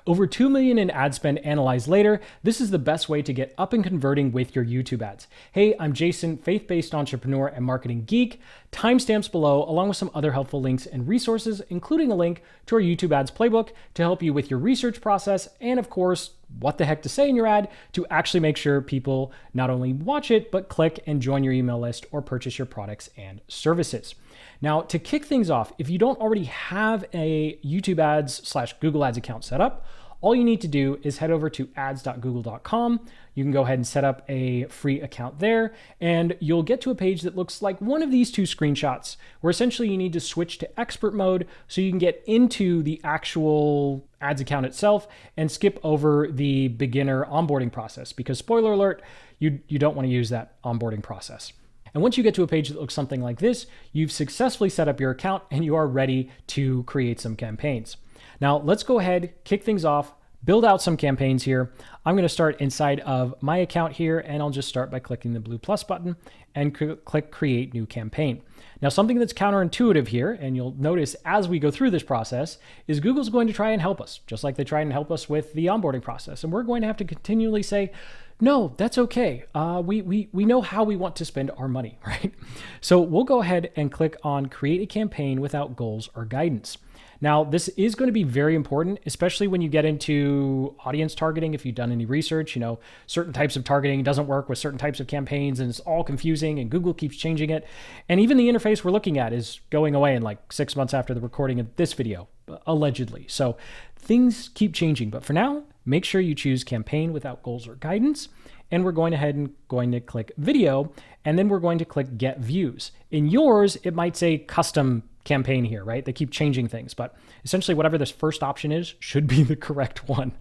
Over 2 million in ad spend analyzed later, this is the best way to get up and converting with your YouTube ads. Hey, I'm Jason, faith-based entrepreneur and marketing geek. Timestamps below, along with some other helpful links and resources, including a link to our YouTube Ads Playbook to help you with your research process, and of course, what the heck to say in your ad to actually make sure people not only watch it, but click and join your email list or purchase your products and services. Now, to kick things off, if you don't already have a YouTube Ads/Google Ads account set up, all you need to do is head over to ads.google.com. You can go ahead and set up a free account there, and you'll get to a page that looks like one of these two screenshots, where essentially you need to switch to expert mode so you can get into the actual ads account itself and skip over the beginner onboarding process, because spoiler alert, you don't want to use that onboarding process. And once you get to a page that looks something like this, you've successfully set up your account and you are ready to create some campaigns. Now let's go ahead, kick things off, build out some campaigns here. I'm going to start inside of my account here, and I'll just start by clicking the blue plus button and click create new campaign. Now, something that's counterintuitive here, and you'll notice as we go through this process, is Google's going to try and help us, just like they try and help us with the onboarding process. And we're going to have to continually say, no, that's okay. We know how we want to spend our money, right? So we'll go ahead and click on create a campaign without goals or guidance. Now, this is going to be very important, especially when you get into audience targeting. If you've done any research, certain types of targeting doesn't work with certain types of campaigns, and it's all confusing, and Google keeps changing it. And even the interface we're looking at is going away in like 6 months after the recording of this video, allegedly. So things keep changing. But for now, make sure you choose campaign without goals or guidance. And we're going ahead and going to click video, and then we're going to click get views. In yours, it might say custom campaign here, right? They keep changing things, but essentially whatever this first option is should be the correct one.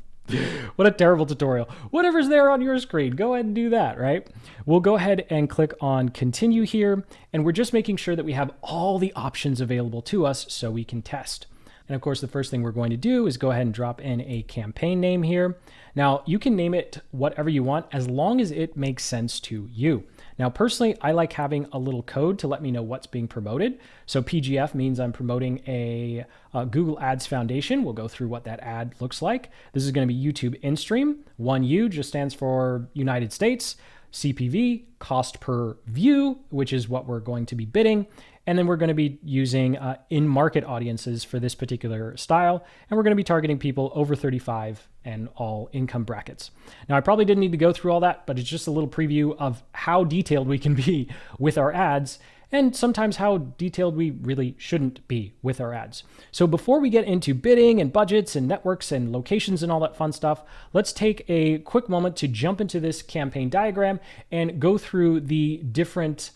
What a terrible tutorial. Whatever's there on your screen, go ahead and do that, right? We'll go ahead and click on continue here, and we're just making sure that we have all the options available to us so we can test. And of course, the first thing we're going to do is go ahead and drop in a campaign name here. Now, you can name it whatever you want as long as it makes sense to you. Now, personally, I like having a little code to let me know what's being promoted. So PGF means I'm promoting a Google Ads Foundation. We'll go through what that ad looks like. This is going to be YouTube in-stream. 1U just stands for United States. CPV, cost per view, which is what we're going to be bidding. And then we're going to be using in-market audiences for this particular style. And we're going to be targeting people over 35 and all income brackets. Now, I probably didn't need to go through all that, but it's just a little preview of how detailed we can be with our ads, and sometimes how detailed we really shouldn't be with our ads. So before we get into bidding and budgets and networks and locations and all that fun stuff, let's take a quick moment to jump into this campaign diagram and go through the different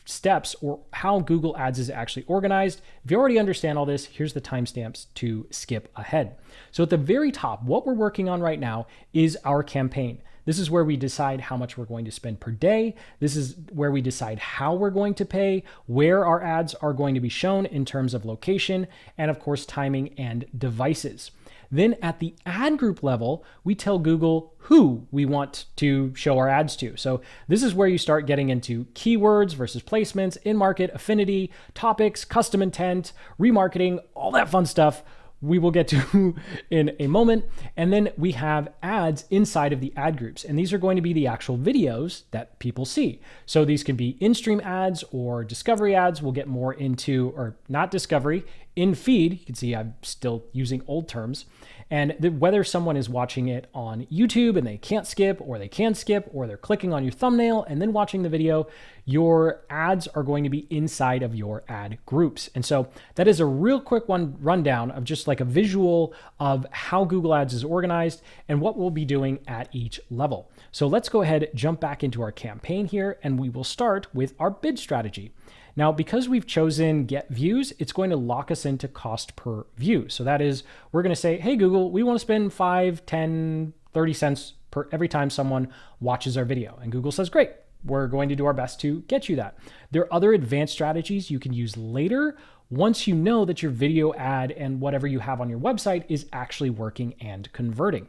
steps or how Google Ads is actually organized. If you already understand all this, here's the timestamps to skip ahead. So at the very top, what we're working on right now is our campaign. This is where we decide how much we're going to spend per day. This is where we decide how we're going to pay, where our ads are going to be shown in terms of location, and of course, timing and devices. Then at the ad group level, we tell Google who we want to show our ads to. So this is where you start getting into keywords versus placements, in-market, affinity, topics, custom intent, remarketing, all that fun stuff we will get to in a moment. And then we have ads inside of the ad groups. And these are going to be the actual videos that people see. So these can be in-stream ads or discovery ads. We'll get more into, or not discovery, in feed. You can see I'm still using old terms. And whether someone is watching it on YouTube and they can't skip, or they can skip, or they're clicking on your thumbnail and then watching the video, your ads are going to be inside of your ad groups. And so that is a real quick rundown of just like a visual of how Google Ads is organized and what we'll be doing at each level. So let's go ahead, jump back into our campaign here, and we will start with our bid strategy. Now, because we've chosen get views, it's going to lock us into cost per view. So that is, we're going to say, hey, Google, we want to spend 5, 10, 30 cents per every time someone watches our video. And Google says, great, we're going to do our best to get you that. There are other advanced strategies you can use later once you know that your video ad and whatever you have on your website is actually working and converting.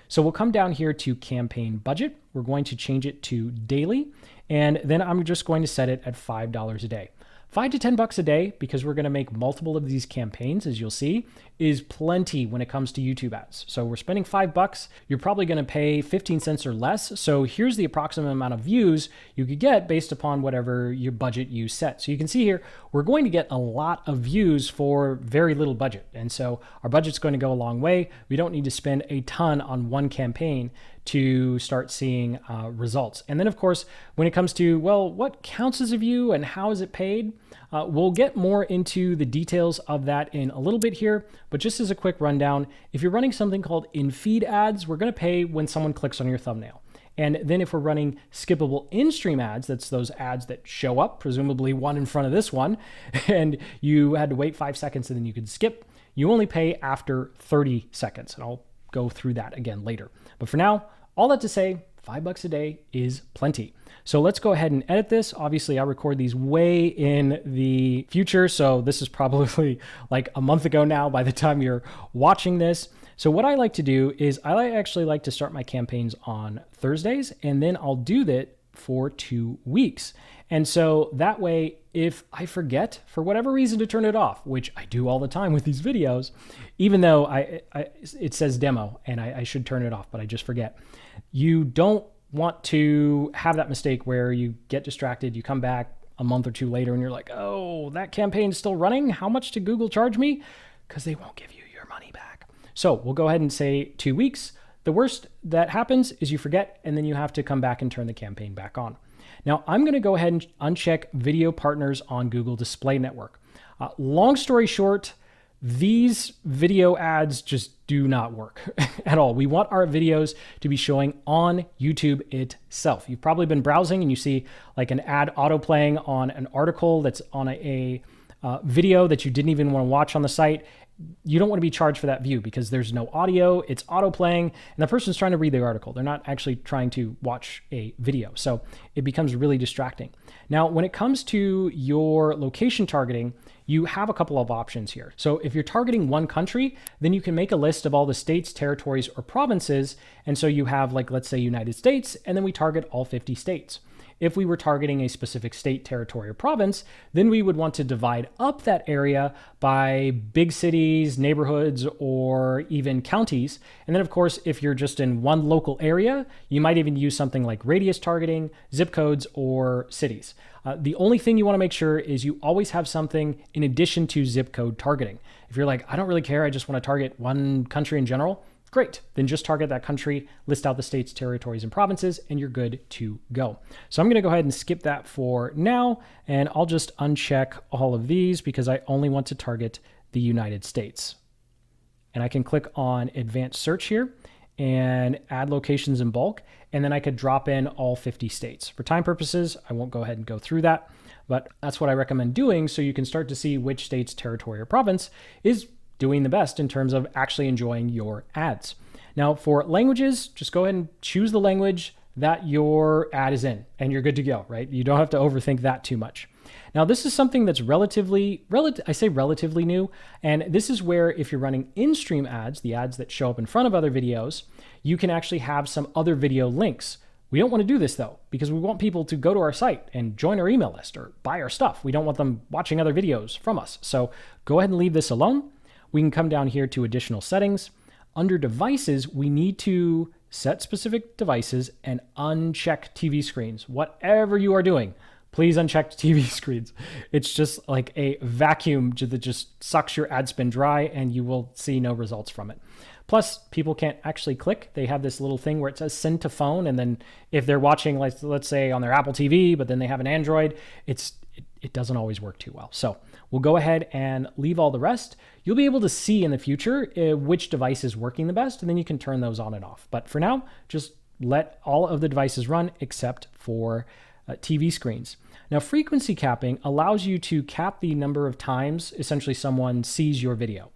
So we'll come down here to campaign budget. We're going to change it to daily. And then I'm just going to set it at $5 a day. $5 to $10 a day, because we're going to make multiple of these campaigns, as you'll see, is plenty when it comes to YouTube ads. So we're spending $5. You're probably going to pay 15 cents or less. So here's the approximate amount of views you could get based upon whatever your budget you set. So you can see here, we're going to get a lot of views for very little budget. And so our budget's going to go a long way. We don't need to spend a ton on one campaign to start seeing results. And then of course, when it comes to, well, what counts as a view and how is it paid? We'll get more into the details of that in a little bit here, but just as a quick rundown, if you're running something called in-feed ads, we're going to pay when someone clicks on your thumbnail. And then if we're running skippable in-stream ads, that's those ads that show up, presumably one in front of this one, and you had to wait 5 seconds and then you could skip, you only pay after 30 seconds. And I'll go through that again later. But for now, all that to say, $5 a day is plenty. So let's go ahead and edit this. Obviously, I record these way in the future, so this is probably like a month ago now by the time you're watching this. So what I like to do is I actually like to start my campaigns on Thursdays, and then I'll do that for 2 weeks. And so that way, if I forget for whatever reason to turn it off, which I do all the time with these videos, even though it says demo and I should turn it off, but I just forget. You don't want to have that mistake where you get distracted, you come back a month or two later and you're like, oh, that campaign's still running. How much did Google charge me? Because they won't give you your money back. So we'll go ahead and say 2 weeks. The worst that happens is you forget, and then you have to come back and turn the campaign back on. Now, I'm going to go ahead and uncheck video partners on Google Display Network. Long story short, these video ads just do not work at all. We want our videos to be showing on YouTube itself. You've probably been browsing and you see like an ad auto playing on an article that's on a video that you didn't even want to watch on the site. You don't want to be charged for that view because there's no audio, it's auto playing, and the person's trying to read the article. They're not actually trying to watch a video. So it becomes really distracting. Now, when it comes to your location targeting, you have a couple of options here. So if you're targeting one country, then you can make a list of all the states, territories, or provinces. And so you have, like, let's say United States, and then we target all 50 states. If we were targeting a specific state, territory, or province, then we would want to divide up that area by big cities, neighborhoods, or even counties. And then, of course, if you're just in one local area, you might even use something like radius targeting, zip codes, or cities. The only thing you want to make sure is you always have something in addition to zip code targeting. If you're like, I don't really care, I just want to target one country in general, great. Then just target that country, list out the states, territories, and provinces, and you're good to go. So I'm going to go ahead and skip that for now, and I'll just uncheck all of these because I only want to target the United States. And I can click on advanced search here and add locations in bulk, and then I could drop in all 50 states. For time purposes, I won't go ahead and go through that, but that's what I recommend doing so you can start to see which state's territory or province is doing the best in terms of actually enjoying your ads. Now for languages, just go ahead and choose the language that your ad is in and you're good to go, right? You don't have to overthink that too much. Now this is something that's relatively new, and this is where if you're running in-stream ads, the ads that show up in front of other videos, you can actually have some other video links. We don't want to do this though, because we want people to go to our site and join our email list or buy our stuff. We don't want them watching other videos from us. So go ahead and leave this alone. We can come down here to additional settings. Under devices, we need to set specific devices and uncheck TV screens. Whatever you are doing, please uncheck TV screens. It's just like a vacuum that just sucks your ad spend dry and you will see no results from it. Plus, people can't actually click. They have this little thing where it says send to phone. And then if they're watching, like, let's say on their Apple TV, but then they have an Android, it doesn't always work too well. So we'll go ahead and leave all the rest. You'll be able to see in the future which device is working the best, and then you can turn those on and off. But for now, just let all of the devices run except for TV screens. Now, frequency capping allows you to cap the number of times essentially someone sees your video.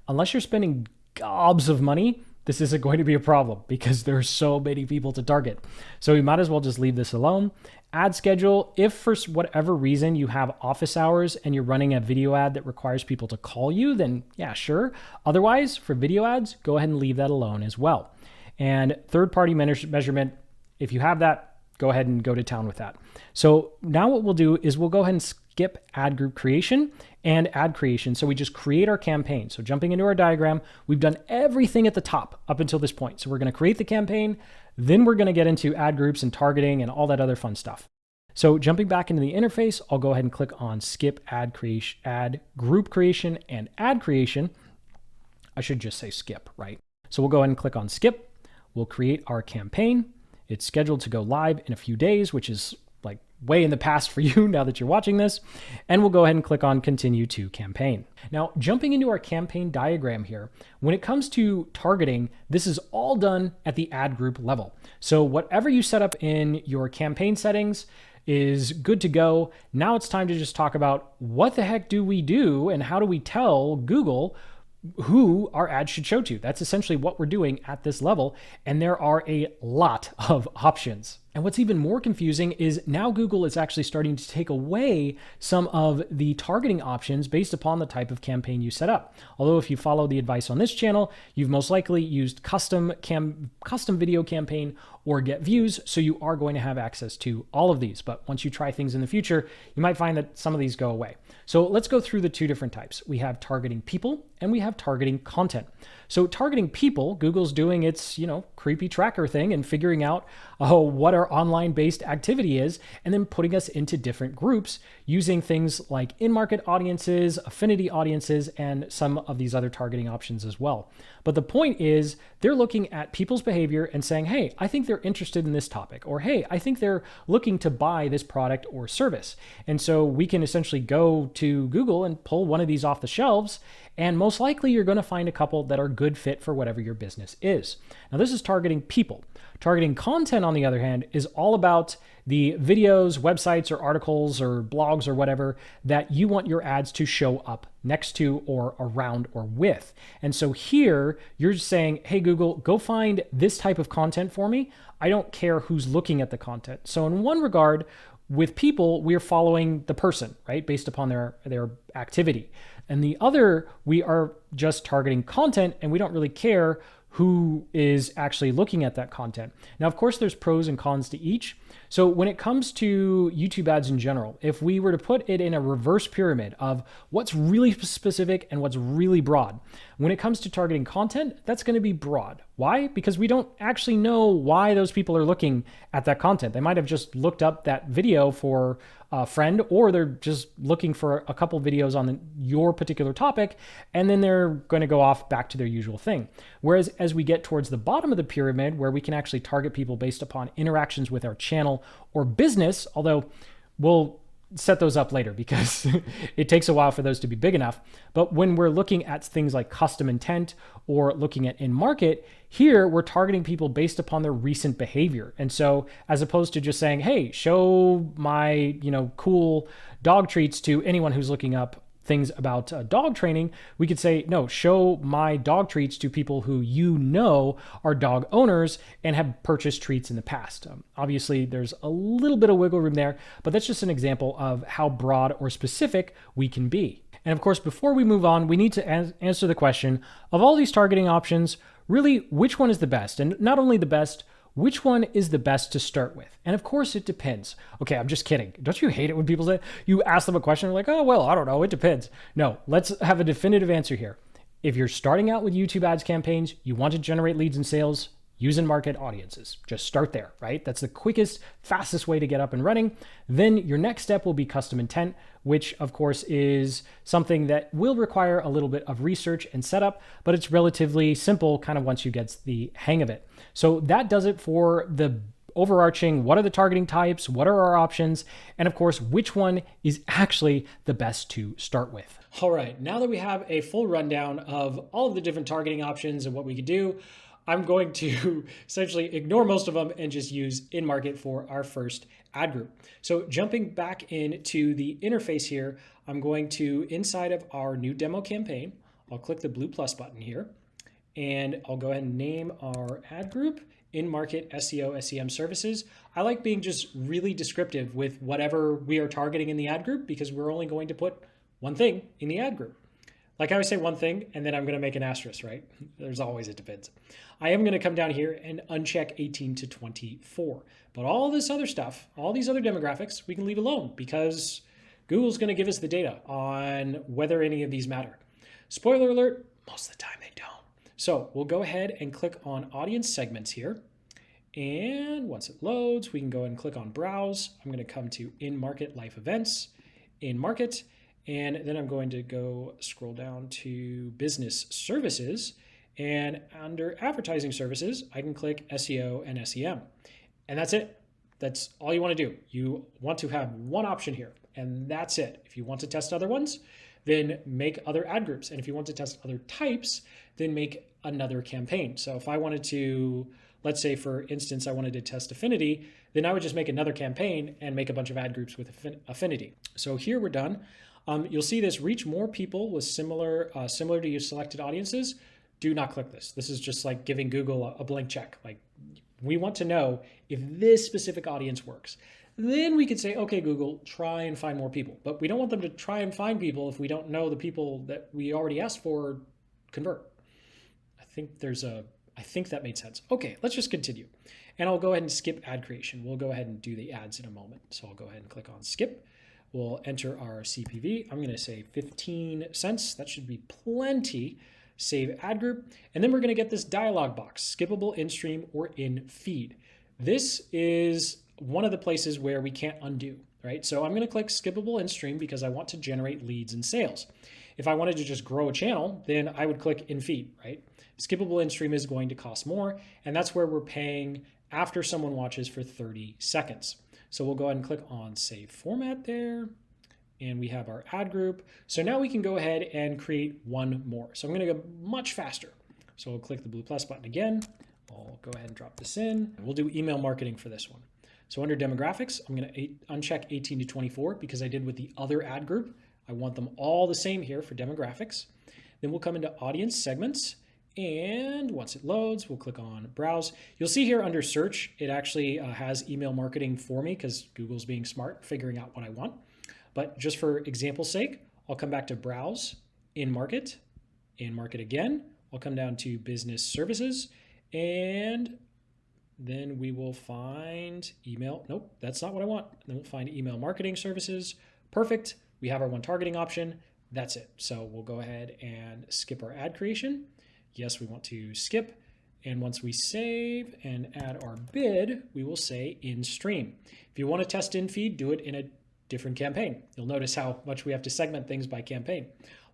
Unless you're spending gobs of money, this isn't going to be a problem because there are so many people to target. So we might as well just leave this alone. Ad schedule, if for whatever reason you have office hours and you're running a video ad that requires people to call you, then yeah, sure. Otherwise, for video ads, go ahead and leave that alone as well. And third-party measurement, if you have that, go ahead and go to town with that. So now what we'll do is we'll go ahead and skip ad group creation and ad creation. So we just create our campaign. So jumping into our diagram, we've done everything at the top up until this point. So we're going to create the campaign, then we're going to get into ad groups and targeting and all that other fun stuff. So jumping back into the interface, I'll go ahead and click on skip ad creation, ad group creation and ad creation. I should just say skip, right? So we'll go ahead and click on skip. We'll create our campaign. It's scheduled to go live in a few days, which is like way in the past for you now that you're watching this. And we'll go ahead and click on continue to campaign. Now, jumping into our campaign diagram here, when it comes to targeting, this is all done at the ad group level. So whatever you set up in your campaign settings is good to go. Now it's time to just talk about what the heck do we do and how do we tell Google who our ads should show to. That's essentially what we're doing at this level. And there are a lot of options. And what's even more confusing is now Google is actually starting to take away some of the targeting options based upon the type of campaign you set up. Although if you follow the advice on this channel, you've most likely used custom video campaign or get views. So you are going to have access to all of these. But once you try things in the future, you might find that some of these go away. So let's go through the two different types. We have targeting people and we have targeting content. So targeting people, Google's doing its, creepy tracker thing and figuring out what our online-based activity is, and then putting us into different groups using things like in-market audiences, affinity audiences, and some of these other targeting options as well. But the point is they're looking at people's behavior and saying, hey, I think they're interested in this topic, or hey, I think they're looking to buy this product or service. And so we can essentially go to Google and pull one of these off the shelves, and most likely you're going to find a couple that are good fit for whatever your business is. Now, this is targeting people. Targeting content, on the other hand, is all about the videos, websites, or articles, or blogs, or whatever that you want your ads to show up next to, or around, or with. And so here, you're saying, hey, Google, go find this type of content for me. I don't care who's looking at the content. So in one regard, with people, we are following the person, right, based upon their activity. And the other, we are just targeting content, and we don't really care who is actually looking at that content. Now, of course, there's pros and cons to each. So when it comes to YouTube ads in general, if we were to put it in a reverse pyramid of what's really specific and what's really broad, when it comes to targeting content, that's going to be broad. Why? Because we don't actually know why those people are looking at that content. They might have just looked up that video for a friend, or they're just looking for a couple videos on your particular topic, and then they're going to go off back to their usual thing. Whereas as we get towards the bottom of the pyramid, where we can actually target people based upon interactions with our channel or business, although we'll set those up later because it takes a while for those to be big enough. But when we're looking at things like custom intent or looking at in-market, here we're targeting people based upon their recent behavior. And so as opposed to just saying, hey, show my, cool dog treats to anyone who's looking up things about dog training, we could say, no, show my dog treats to people who are dog owners and have purchased treats in the past. Obviously, there's a little bit of wiggle room there, but that's just an example of how broad or specific we can be. And of course, before we move on, we need to answer the question of all these targeting options, really, which one is the best? And not only the best, which one is the best to start with? And of course, it depends. Okay, I'm just kidding. Don't you hate it when people say, you ask them a question, they're like, oh, well, I don't know, it depends. No, let's have a definitive answer here. If you're starting out with YouTube ads campaigns, you want to generate leads and sales, use in-market audiences. Just start there, right? That's the quickest, fastest way to get up and running. Then your next step will be custom intent, which of course is something that will require a little bit of research and setup, but it's relatively simple kind of once you get the hang of it. So that does it for the overarching, what are the targeting types, what are our options, and of course, which one is actually the best to start with. All right, now that we have a full rundown of all of the different targeting options and what we could do, I'm going to essentially ignore most of them and just use in-market for our first ad group. So jumping back into the interface here, I'm going to, inside of our new demo campaign, I'll click the blue plus button here, and I'll go ahead and name our ad group in-market SEO SEM services. I like being just really descriptive with whatever we are targeting in the ad group because we're only going to put one thing in the ad group. Like I always say one thing, and then I'm going to make an asterisk, right? There's always it depends. I am going to come down here and uncheck 18 to 24. But all this other stuff, all these other demographics, we can leave alone because Google's going to give us the data on whether any of these matter. Spoiler alert, most of the time they don't. So we'll go ahead and click on audience segments here. And once it loads, we can go ahead and click on browse. I'm going to come to in-market life events, in-market, and then I'm going to go scroll down to business services. And under advertising services, I can click SEO and SEM. And that's it. That's all you want to do. You want to have one option here, and that's it. If you want to test other ones, then make other ad groups. And if you want to test other types, then make another campaign. So if I wanted to, let's say for instance, I wanted to test affinity, then I would just make another campaign and make a bunch of ad groups with affinity. So here we're done. You'll see this reach more people with similar to your selected audiences. Do not click this. This is just like giving Google a blank check. Like we want to know if this specific audience works. Then we could say, okay, Google, try and find more people. But we don't want them to try and find people if we don't know the people that we already asked for convert. I think that made sense. Okay, let's just continue. And I'll go ahead and skip ad creation. We'll go ahead and do the ads in a moment. So I'll go ahead and click on skip. We'll enter our CPV. I'm going to say 15 cents. That should be plenty. Save ad group. And then we're going to get this dialog box, skippable in stream or in feed. This is one of the places where we can't undo, right? So I'm going to click skippable in stream because I want to generate leads and sales. If I wanted to just grow a channel, then I would click in feed, right? Skippable in stream is going to cost more, and that's where we're paying after someone watches for 30 seconds. So we'll go ahead and click on save format there, and we have our ad group. So now we can go ahead and create one more. So I'm going to go much faster. So we'll click the blue plus button again. I'll go ahead and drop this in. We'll do email marketing for this one. So under demographics, I'm going to uncheck 18 to 24 because I did with the other ad group. I want them all the same here for demographics. Then we'll come into audience segments. And once it loads, we'll click on browse. You'll see here under search, it actually has email marketing for me because Google's being smart, figuring out what I want. But just for example's sake, I'll come back to browse, in market again. I'll come down to business services, and then we will find email. Nope, that's not what I want. Then we'll find email marketing services. Perfect. We have our one targeting option. That's it. So we'll go ahead and skip our ad creation. Yes, we want to skip. And once we save and add our bid, we will say in stream. If you want to test in feed, do it in a different campaign. You'll notice how much we have to segment things by campaign.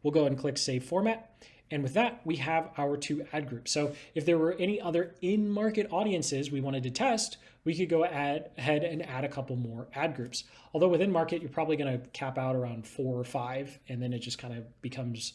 We'll go ahead and click save format. And with that, we have our two ad groups. So if there were any other in-market audiences we wanted to test, we could go ahead and add a couple more ad groups. Although within market, you're probably going to cap out around 4 or 5, and then it just kind of becomes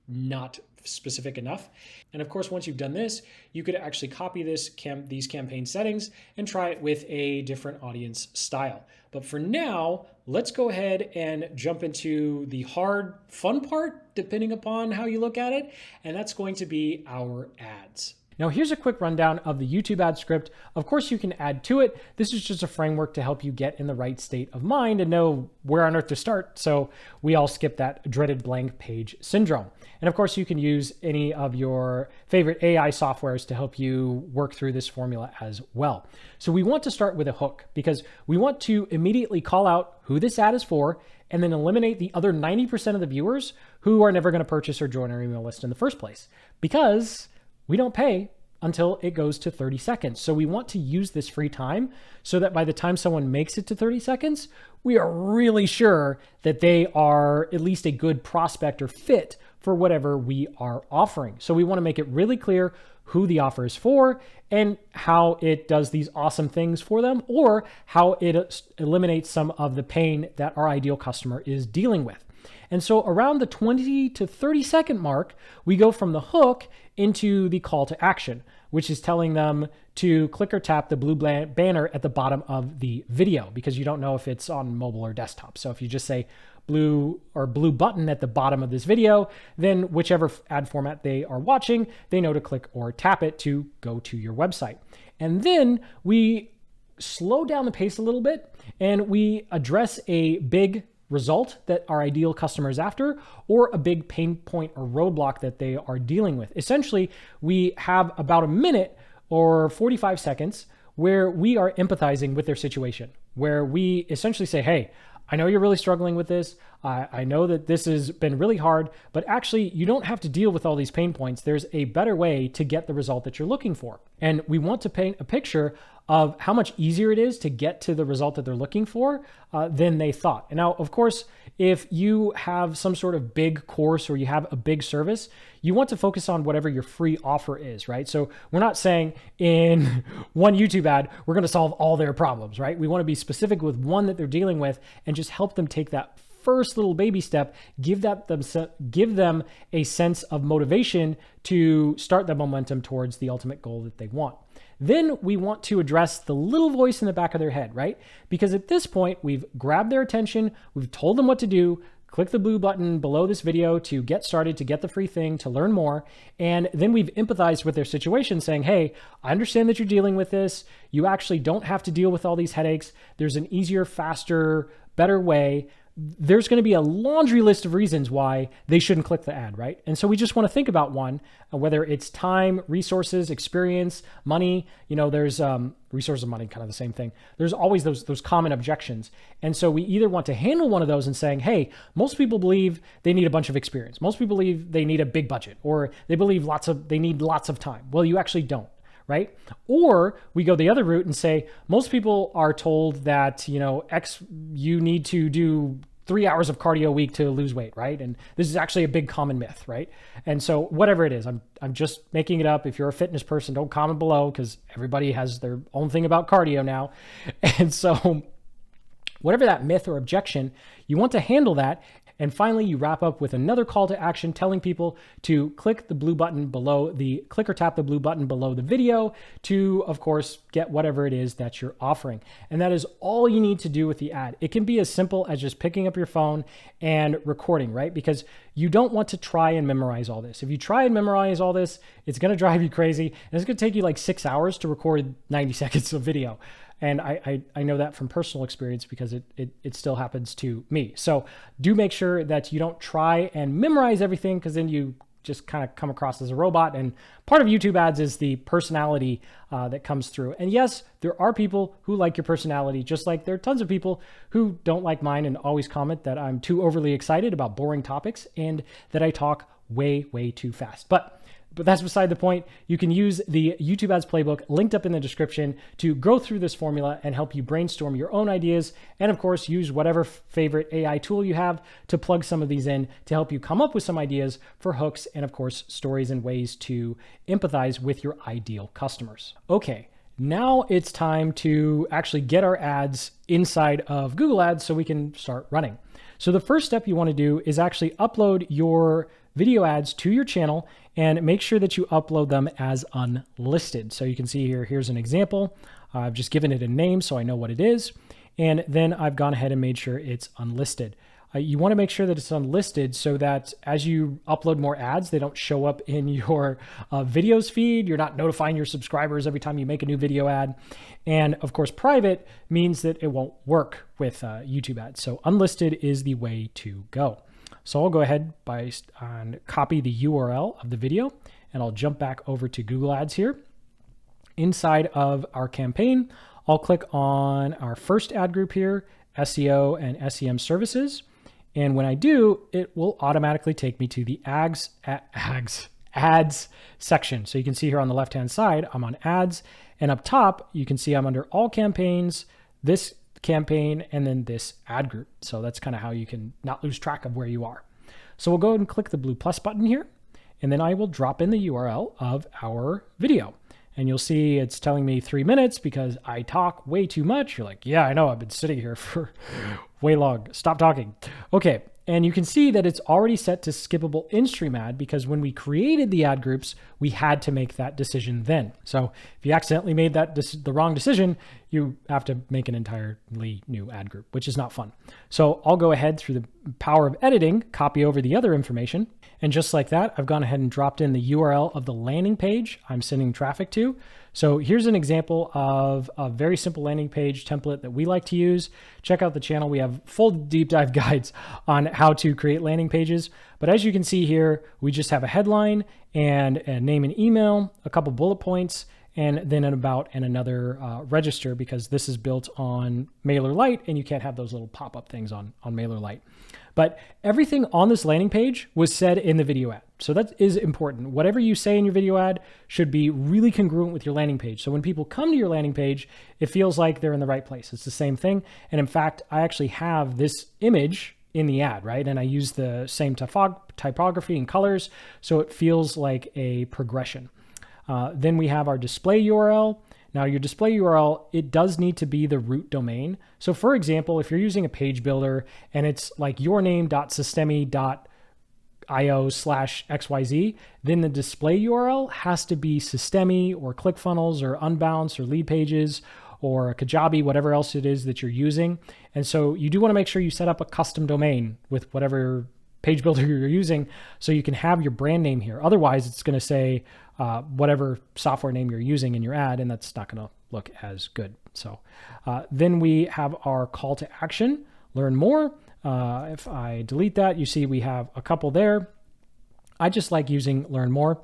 not specific enough. And of course, once you've done this, you could actually copy these campaign settings and try it with a different audience style. But for now, let's go ahead and jump into the hard, fun part, depending upon how you look at it. And that's going to be our ads. Now here's a quick rundown of the YouTube ad script. Of course, you can add to it. This is just a framework to help you get in the right state of mind and know where on earth to start. So we all skip that dreaded blank page syndrome. And of course, you can use any of your favorite AI softwares to help you work through this formula as well. So we want to start with a hook because we want to immediately call out who this ad is for and then eliminate the other 90% of the viewers who are never going to purchase or join our email list in the first place, because we don't pay until it goes to 30 seconds. So we want to use this free time so that by the time someone makes it to 30 seconds, we are really sure that they are at least a good prospect or fit for whatever we are offering. So we want to make it really clear who the offer is for and how it does these awesome things for them, or how it eliminates some of the pain that our ideal customer is dealing with. And so around the 20 to 30 second mark, we go from the hook into the call to action, which is telling them to click or tap the blue banner at the bottom of the video, because you don't know if it's on mobile or desktop. So if you just say blue button at the bottom of this video, then whichever ad format they are watching, they know to click or tap it to go to your website. And then we slow down the pace a little bit and we address a big result that our ideal customer is after, or a big pain point or roadblock that they are dealing with. Essentially, we have about a minute or 45 seconds where we are empathizing with their situation, where we essentially say, hey, I know you're really struggling with this. I know that this has been really hard, but actually you don't have to deal with all these pain points. There's a better way to get the result that you're looking for. And we want to paint a picture of how much easier it is to get to the result that they're looking for than they thought. And now, of course, if you have some sort of big course or you have a big service, you want to focus on whatever your free offer is, right? So we're not saying in one YouTube ad, we're going to solve all their problems, right? We want to be specific with one that they're dealing with and just help them take that first little baby step, give them a sense of motivation to start the momentum towards the ultimate goal that they want. Then we want to address the little voice in the back of their head, right? Because at this point, we've grabbed their attention, we've told them what to do. Click the blue button below this video to get started, to get the free thing, to learn more. And then we've empathized with their situation saying, hey, I understand that you're dealing with this. You actually don't have to deal with all these headaches. There's an easier, faster, better way. There's going to be a laundry list of reasons why they shouldn't click the ad, right? And so we just want to think about one, whether it's time, resources, experience, money. You know, there's resources and money, kind of the same thing. There's always those common objections. And so we either want to handle one of those and saying, hey, most people believe they need a bunch of experience. Most people believe they need a big budget, or they believe they need lots of time. Well, you actually don't. Right? Or we go the other route and say, most people are told that, you need to do 3 hours of cardio a week to lose weight, right? And this is actually a big common myth, right? And so whatever it is, I'm just making it up. If you're a fitness person, don't comment below because everybody has their own thing about cardio now. And so whatever that myth or objection, you want to handle that. And finally, you wrap up with another call to action telling people to click or tap the blue button below the video to, of course, get whatever it is that you're offering. And that is all you need to do with the ad. It can be as simple as just picking up your phone and recording, right? Because you don't want to try and memorize all this. If you try and memorize all this, it's going to drive you crazy. And it's going to take you like 6 hours to record 90 seconds of video. And I know that from personal experience because it still happens to me. So do make sure that you don't try and memorize everything because then you just kind of come across as a robot. And part of YouTube ads is the personality that comes through. And yes, there are people who like your personality, just like there are tons of people who don't like mine and always comment that I'm too overly excited about boring topics and that I talk way, way too fast. But that's beside the point. You can use the YouTube Ads Playbook linked up in the description to go through this formula and help you brainstorm your own ideas. And of course, use whatever favorite AI tool you have to plug some of these in to help you come up with some ideas for hooks and of course, stories and ways to empathize with your ideal customers. Okay, now it's time to actually get our ads inside of Google Ads so we can start running. So the first step you want to do is actually upload your video ads to your channel and make sure that you upload them as unlisted. So you can see here, here's an example. I've just given it a name so I know what it is. And then I've gone ahead and made sure it's unlisted. You want to make sure that it's unlisted so that as you upload more ads, they don't show up in your videos feed. You're not notifying your subscribers every time you make a new video ad. And of course, private means that it won't work with YouTube ads. So unlisted is the way to go. So I'll go ahead and copy the URL of the video, and I'll jump back over to Google Ads here. Inside of our campaign, I'll click on our first ad group here, SEO and SEM services. And when I do, it will automatically take me to the ads section. So you can see here on the left-hand side, I'm on ads, and up top, you can see I'm under all campaigns, this campaign, and then this ad group. So that's kind of how you can not lose track of where you are. So we'll go ahead and click the blue plus button here, and then I will drop in the URL of our video. And you'll see it's telling me 3 minutes because I talk way too much. You're like, yeah, I know, I've been sitting here for way long. Stop talking. Okay. And you can see that it's already set to skippable in-stream ad because when we created the ad groups, we had to make that decision then. So if you accidentally made the wrong decision, you have to make an entirely new ad group, which is not fun. So I'll go ahead through the power of editing, copy over the other information. And just like that, I've gone ahead and dropped in the URL of the landing page I'm sending traffic to. So here's an example of a very simple landing page template that we like to use. Check out the channel. We have full deep dive guides on how to create landing pages. But as you can see here, we just have a headline and a name and email, a couple bullet points, and then an about and another register, because this is built on MailerLite and you can't have those little pop-up things on MailerLite. But everything on this landing page was said in the video ad. So that is important. Whatever you say in your video ad should be really congruent with your landing page. So when people come to your landing page, it feels like they're in the right place. It's the same thing. And in fact, I actually have this image in the ad, right? And I use the same typography and colors, so it feels like a progression. Then we have our display URL. Now your display URL, it does need to be the root domain. So for example, if you're using a page builder and it's like yourname.systemi.io/XYZ, then the display URL has to be Systemi or ClickFunnels or Unbounce or Lead Pages or Kajabi, whatever else it is that you're using. And so you do want to make sure you set up a custom domain with whatever page builder you're using so you can have your brand name here. Otherwise, it's going to say whatever software name you're using in your ad, and that's not going to look as good. So then we have our call to action, learn more. If I delete that, you see we have a couple there. I just like using learn more.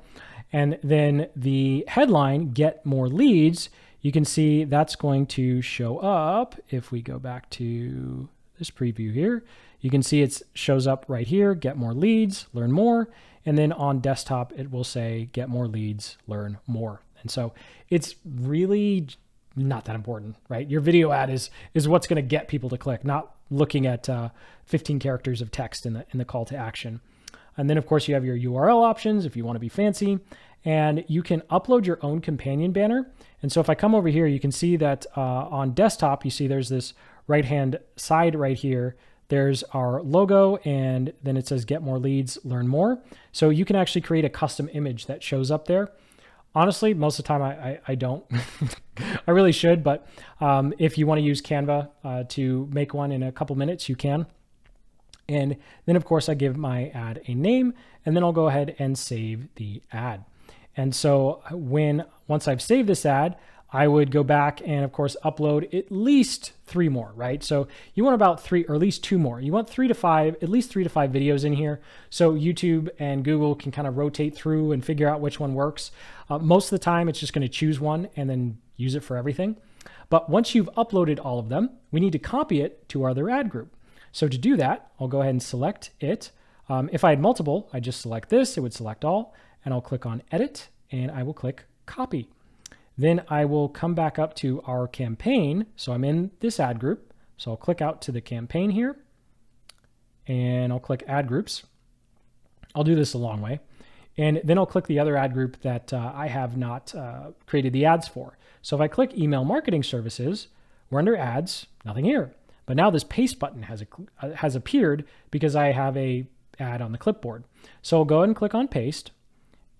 And then the headline, get more leads, you can see that's going to show up. If we go back to this preview here, you can see it shows up right here, get more leads, learn more. And then on desktop, it will say get more leads, learn more. And so it's really not that important, right? Your video ad is what's going to get people to click, not looking at 15 characters of text in the call to action. And then of course you have your URL options if you want to be fancy, and you can upload your own companion banner. And so if I come over here, you can see that on desktop, you see there's this right-hand side right here. There's our logo, and then it says get more leads, learn more. So you can actually create a custom image that shows up there. Honestly, most of the time I don't. I really should, but if you want to use Canva to make one in a couple minutes, you can. And then of course I give my ad a name, and then I'll go ahead and save the ad. And so once I've saved this ad, I would go back and of course upload at least 3 more, right? So you want about 3 or at least 2 more. You want 3 to 5, at least 3 to 5 videos in here. So YouTube and Google can kind of rotate through and figure out which one works. Most of the time it's just going to choose one and then use it for everything. But once you've uploaded all of them, we need to copy it to our other ad group. So to do that, I'll go ahead and select it. If I had multiple, I just select this, it would select all, and I'll click on edit and I will click copy. Then I will come back up to our campaign. So I'm in this ad group. So I'll click out to the campaign here and I'll click ad groups. I'll do this a long way. And then I'll click the other ad group that I have not created the ads for. So if I click email marketing services, we're under ads, nothing here. But now this paste button has appeared because I have a ad on the clipboard. So I'll go ahead and click on paste,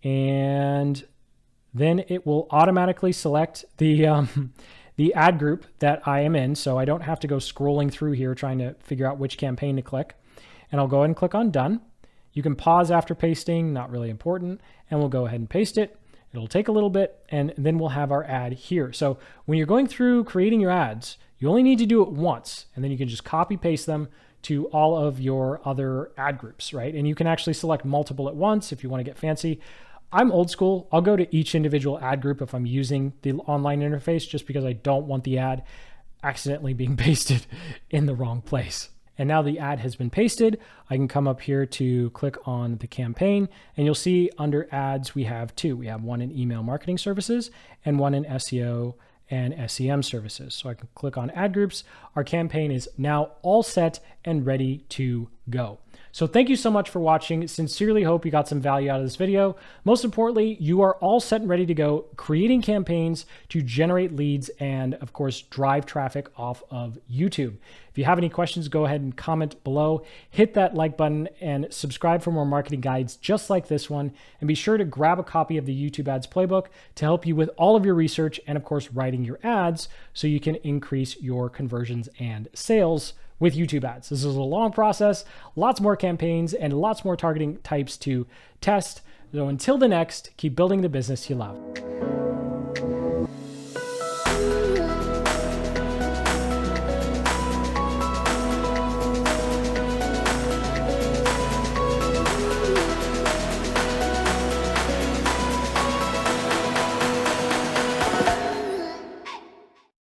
and then it will automatically select the ad group that I am in. So I don't have to go scrolling through here trying to figure out which campaign to click. And I'll go ahead and click on done. You can pause after pasting, not really important. And we'll go ahead and paste it. It'll take a little bit, and then we'll have our ad here. So when you're going through creating your ads, you only need to do it once, and then you can just copy paste them to all of your other ad groups, right? And you can actually select multiple at once if you want to get fancy. I'm old school. I'll go to each individual ad group if I'm using the online interface, just because I don't want the ad accidentally being pasted in the wrong place. And now the ad has been pasted. I can come up here to click on the campaign, and you'll see under ads, we have 2. We have one in email marketing services and one in SEO and SEM services. So I can click on ad groups. Our campaign is now all set and ready to go. So thank you so much for watching. Sincerely hope you got some value out of this video. Most importantly, you are all set and ready to go creating campaigns to generate leads and of course drive traffic off of YouTube. If you have any questions, go ahead and comment below, hit that like button, and subscribe for more marketing guides just like this one. And be sure to grab a copy of the YouTube Ads Playbook to help you with all of your research and of course writing your ads so you can increase your conversions and sales with YouTube ads. This is a long process, lots more campaigns, and lots more targeting types to test. So until the next, keep building the business you love.